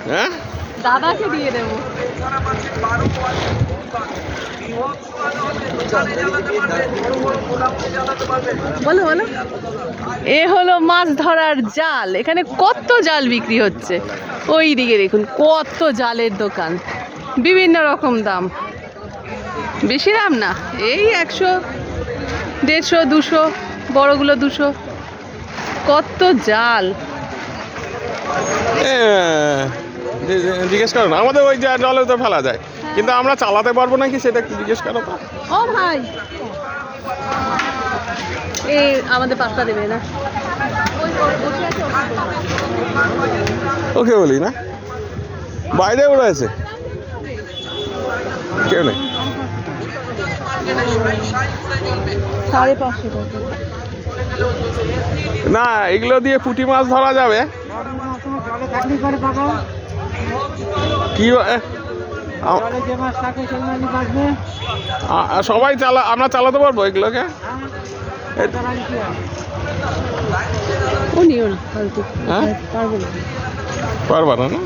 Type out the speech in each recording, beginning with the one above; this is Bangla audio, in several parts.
হ্যাঁ, দাদাকে দিয়ে দেবো। বলো বলো। এ হলো মাছ ধরার জাল। এখানে কত জাল বিক্রি হচ্ছে। ওই দিকে দেখুন কত জালের দোকান, বিভিন্ন রকম দাম। বেশি দাম না, এই 100, 150, 200, বড়গুলো 200। কত জাল। জিজ্ঞেস করো না, আমাদের ওই জলে তো ফেলা যায়, কিন্তু আমরা চালাতে পারবো নাকি সেটা একটু জিজ্ঞেস করো তো। ও ভাই, এ আমাদের পাত্তা দেবে না। ওকে বলি না, বাইরে রয়েছে কেউ নেই। 550 টাকা। না, এগুলো দিয়ে পুঁটি মাছ ধরা যাবে কি? সবাই আমরা চালাতে পারবো এগুলোকে? হ্যাঁ, পারবা না না?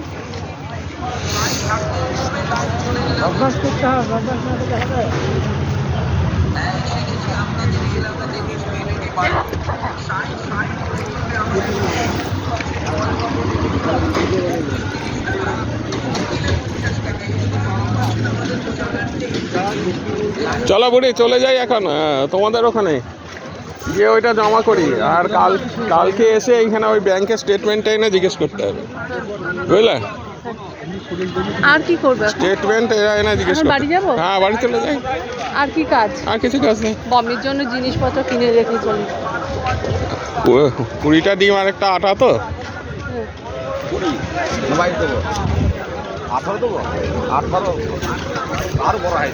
চলো বুড়ি, চলে যাই এখন তোমাদের ওখানে গিয়ে ওইটা জমা করি। আর কালকে এসে এইখানে ওই ব্যাংকের স্টেটমেন্টটা এনে জিজ্ঞেস করতে হবে, বুঝলে? আর কি করবে? স্টেটমেন্ট এনে জিজ্ঞেস করতে। বাড়ি যাবো? হ্যাঁ, বাড়ি চলে যাই। আর কি কাজ? আর কিছু কাজ নেই। বমির জন্য জিনিসপত্র কিনে রেখে চলি। 20টা ডিম আর একটা আটা তো। 18 দেবো, 18 আরো বড় হয়।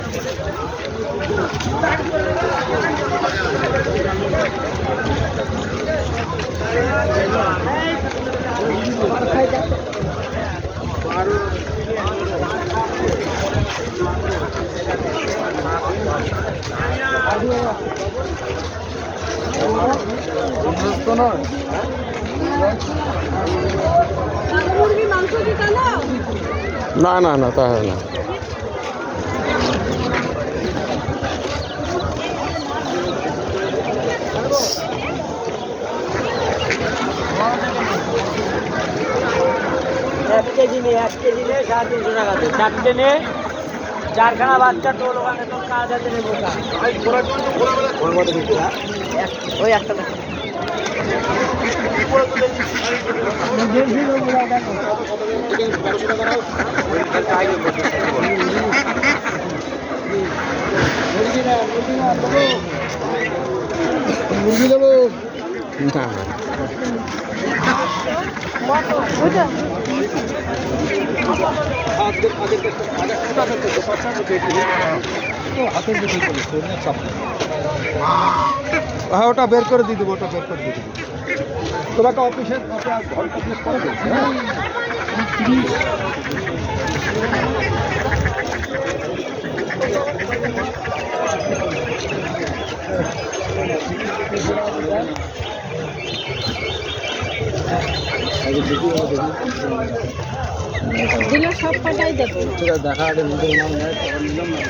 না না না, তা হয় না। এক কেজি নে 350 টাকা, 4টে নে, 4খানা বাচ্চা তোর ওখানে তোর কাজ আছে নে বোকা। ওই একটা মুরগি দেবো না, হ্যাঁ, ওটা বের করে দিয়ে দেবো, ওটা বের করে দিয়ে দেবো। তোমাকে অফিসে করে দিচ্ছি। দিলে সব কটাই দেবো। দেখা আগে নিজের নাম নেয়, তখন নিলাম না।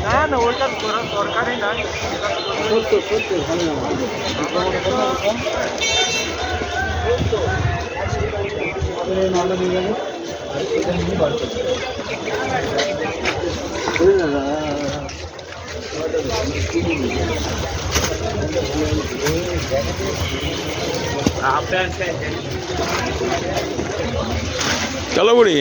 না না, ওইটা করার দরকারই নাই। সত্য ভালো নাম নিয়ে গেলে চলো বুড়ি।